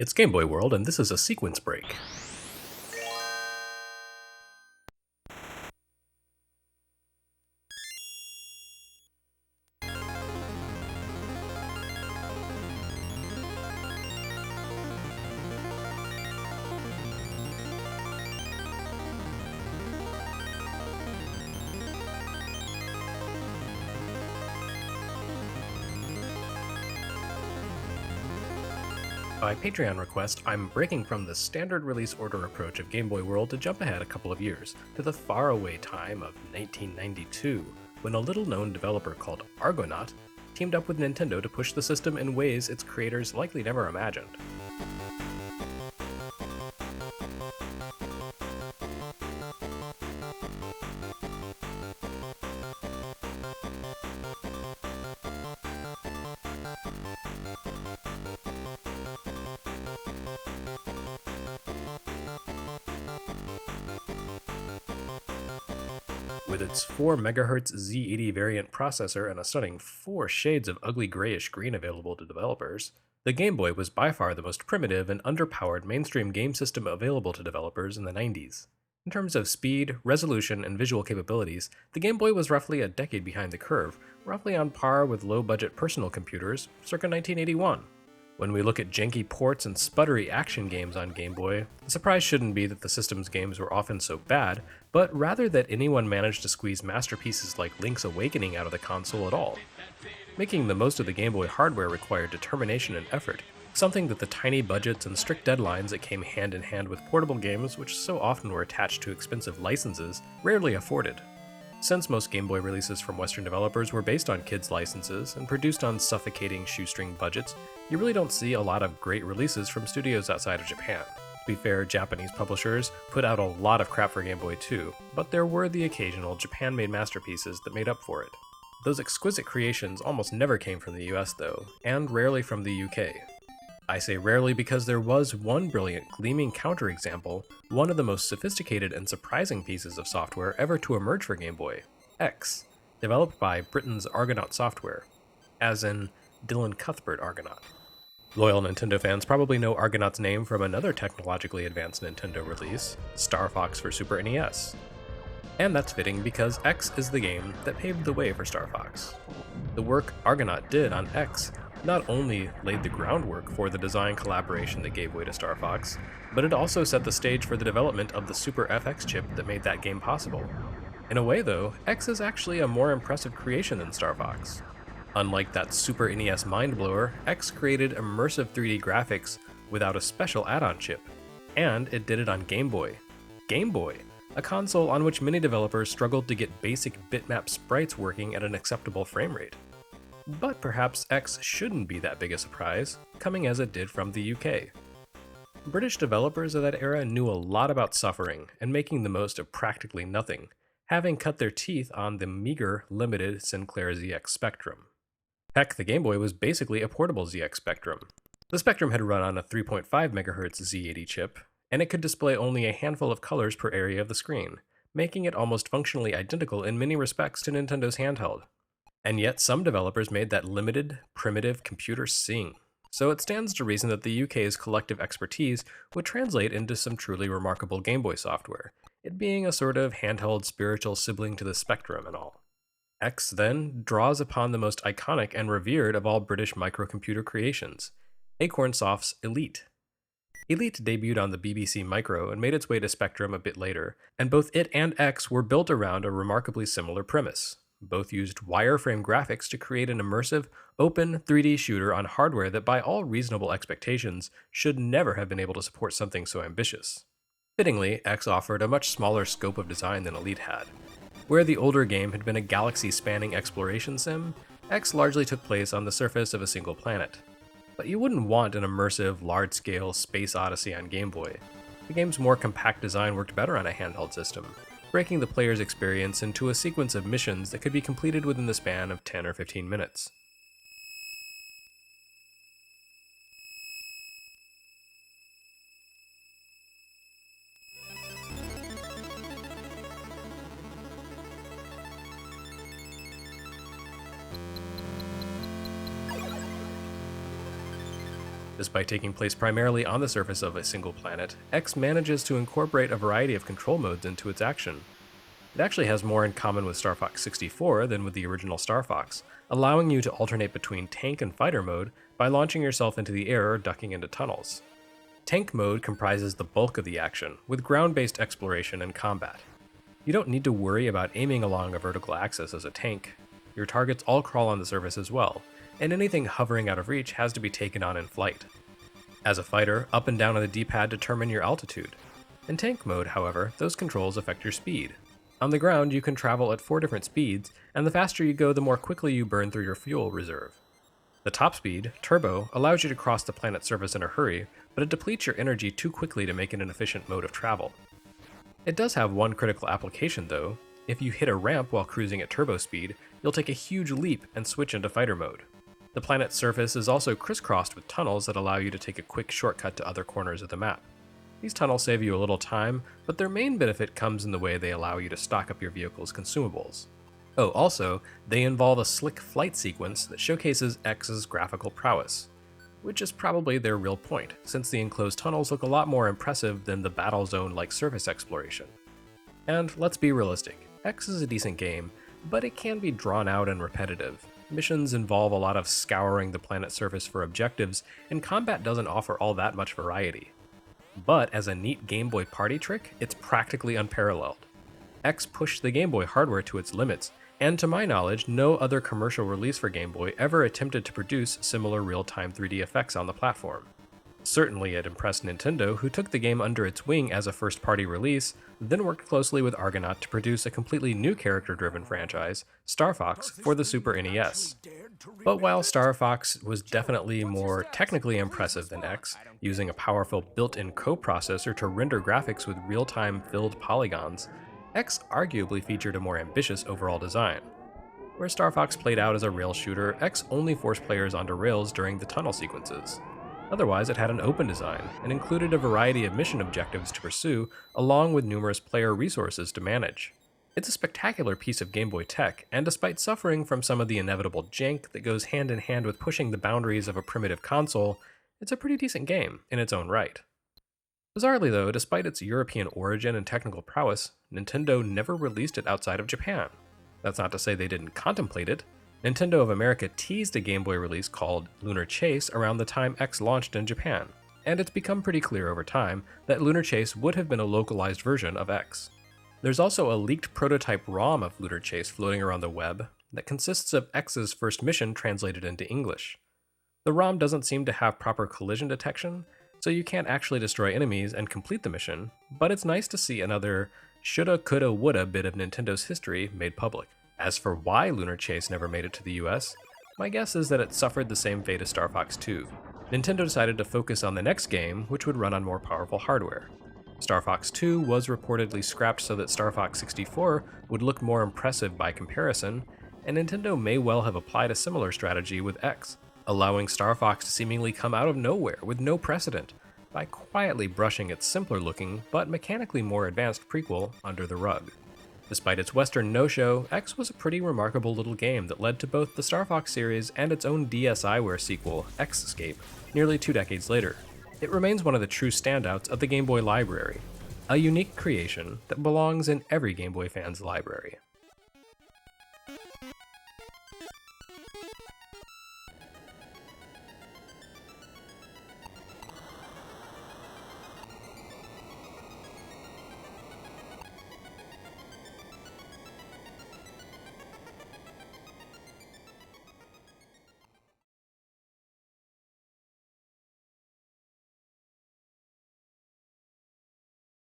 It's Game Boy World, and this is a sequence break. By Patreon request, I'm breaking from the standard release order approach of Game Boy World to jump ahead a couple of years, to the faraway time of 1992, when a little-known developer called Argonaut teamed up with Nintendo to push the system in ways its creators likely never imagined. With its 4 MHz Z80 variant processor and a stunning 4 shades of ugly grayish green available to developers, the Game Boy was by far the most primitive and underpowered mainstream game system available to developers in the 90s. In terms of speed, resolution, and visual capabilities, the Game Boy was roughly a decade behind the curve, roughly on par with low-budget personal computers circa 1981. When we look at janky ports and sputtery action games on Game Boy, the surprise shouldn't be that the system's games were often so bad, but rather that anyone managed to squeeze masterpieces like Link's Awakening out of the console at all. Making the most of the Game Boy hardware required determination and effort, something that the tiny budgets and strict deadlines that came hand in hand with portable games, which so often were attached to expensive licenses, rarely afforded. Since most Game Boy releases from Western developers were based on kids' licenses and produced on suffocating shoestring budgets, you really don't see a lot of great releases from studios outside of Japan. To be fair, Japanese publishers put out a lot of crap for Game Boy too, but there were the occasional Japan-made masterpieces that made up for it. Those exquisite creations almost never came from the US though, and rarely from the UK. I say rarely because there was one brilliant gleaming counterexample, one of the most sophisticated and surprising pieces of software ever to emerge for Game Boy, X, developed by Britain's Argonaut Software, as in Dylan Cuthbert Argonaut. Loyal Nintendo fans probably know Argonaut's name from another technologically advanced Nintendo release, Star Fox for Super NES. And that's fitting because X is the game that paved the way for Star Fox. The work Argonaut did on X not only laid the groundwork for the design collaboration that gave way to Star Fox, but it also set the stage for the development of the Super FX chip that made that game possible. In a way though, X is actually a more impressive creation than Star Fox. Unlike that Super NES mindblower, X created immersive 3D graphics without a special add-on chip, and it did it on Game Boy. Game Boy, a console on which many developers struggled to get basic bitmap sprites working at an acceptable frame rate. But perhaps X shouldn't be that big a surprise, coming as it did from the UK. British developers of that era knew a lot about suffering and making the most of practically nothing, having cut their teeth on the meager, limited Sinclair ZX Spectrum. Heck, the Game Boy was basically a portable ZX Spectrum. The Spectrum had run on a 3.5 MHz Z80 chip, and it could display only a handful of colors per area of the screen, making it almost functionally identical in many respects to Nintendo's handheld. And yet some developers made that limited, primitive computer sing. So it stands to reason that the UK's collective expertise would translate into some truly remarkable Game Boy software, it being a sort of handheld spiritual sibling to the Spectrum and all. X then draws upon the most iconic and revered of all British microcomputer creations, Acorn Soft's Elite. Elite debuted on the BBC Micro and made its way to Spectrum a bit later, and both it and X were built around a remarkably similar premise. Both used wireframe graphics to create an immersive, open 3D shooter on hardware that by all reasonable expectations should never have been able to support something so ambitious. Fittingly, X offered a much smaller scope of design than Elite had. Where the older game had been a galaxy-spanning exploration sim, X largely took place on the surface of a single planet. But you wouldn't want an immersive, large-scale space odyssey on Game Boy. The game's more compact design worked better on a handheld system, breaking the player's experience into a sequence of missions that could be completed within the span of 10 or 15 minutes. Despite taking place primarily on the surface of a single planet, X manages to incorporate a variety of control modes into its action. It actually has more in common with Star Fox 64 than with the original Star Fox, allowing you to alternate between tank and fighter mode by launching yourself into the air or ducking into tunnels. Tank mode comprises the bulk of the action, with ground-based exploration and combat. You don't need to worry about aiming along a vertical axis as a tank. Your targets all crawl on the surface as well, and anything hovering out of reach has to be taken on in flight. As a fighter, up and down on the D-pad determine your altitude. In tank mode, however, those controls affect your speed. On the ground, you can travel at 4 different speeds, and the faster you go, the more quickly you burn through your fuel reserve. The top speed, Turbo, allows you to cross the planet's surface in a hurry, but it depletes your energy too quickly to make it an efficient mode of travel. It does have one critical application though. If you hit a ramp while cruising at turbo speed, you'll take a huge leap and switch into fighter mode. The planet's surface is also crisscrossed with tunnels that allow you to take a quick shortcut to other corners of the map. These tunnels save you a little time, but their main benefit comes in the way they allow you to stock up your vehicle's consumables. Oh, also, they involve a slick flight sequence that showcases X's graphical prowess, which is probably their real point, since the enclosed tunnels look a lot more impressive than the battle zone-like surface exploration. And let's be realistic, X is a decent game, but it can be drawn out and repetitive. Missions involve a lot of scouring the planet's surface for objectives, and combat doesn't offer all that much variety. But as a neat Game Boy party trick, it's practically unparalleled. X pushed the Game Boy hardware to its limits, and to my knowledge, no other commercial release for Game Boy ever attempted to produce similar real-time 3D effects on the platform. Certainly it impressed Nintendo, who took the game under its wing as a first-party release, then worked closely with Argonaut to produce a completely new character-driven franchise, Star Fox, for the Super NES. But while Star Fox was definitely more technically impressive than X, using a powerful built-in coprocessor to render graphics with real-time filled polygons, X arguably featured a more ambitious overall design. Where Star Fox played out as a rail shooter, X only forced players onto rails during the tunnel sequences. Otherwise, it had an open design, and included a variety of mission objectives to pursue, along with numerous player resources to manage. It's a spectacular piece of Game Boy tech, and despite suffering from some of the inevitable jank that goes hand in hand with pushing the boundaries of a primitive console, it's a pretty decent game in its own right. Bizarrely though, despite its European origin and technical prowess, Nintendo never released it outside of Japan. That's not to say they didn't contemplate it. Nintendo of America teased a Game Boy release called Lunar Chase around the time X launched in Japan, and it's become pretty clear over time that Lunar Chase would have been a localized version of X. There's also a leaked prototype ROM of Lunar Chase floating around the web that consists of X's first mission translated into English. The ROM doesn't seem to have proper collision detection, so you can't actually destroy enemies and complete the mission, but it's nice to see another shoulda, coulda, woulda bit of Nintendo's history made public. As for why Lunar Chase never made it to the US, my guess is that it suffered the same fate as Star Fox 2. Nintendo decided to focus on the next game, which would run on more powerful hardware. Star Fox 2 was reportedly scrapped so that Star Fox 64 would look more impressive by comparison, and Nintendo may well have applied a similar strategy with X, allowing Star Fox to seemingly come out of nowhere with no precedent, by quietly brushing its simpler looking but mechanically more advanced prequel under the rug. Despite its Western no-show, X was a pretty remarkable little game that led to both the Star Fox series and its own DSiWare sequel, X-Escape, nearly 2 decades later. It remains one of the true standouts of the Game Boy library, a unique creation that belongs in every Game Boy fan's library.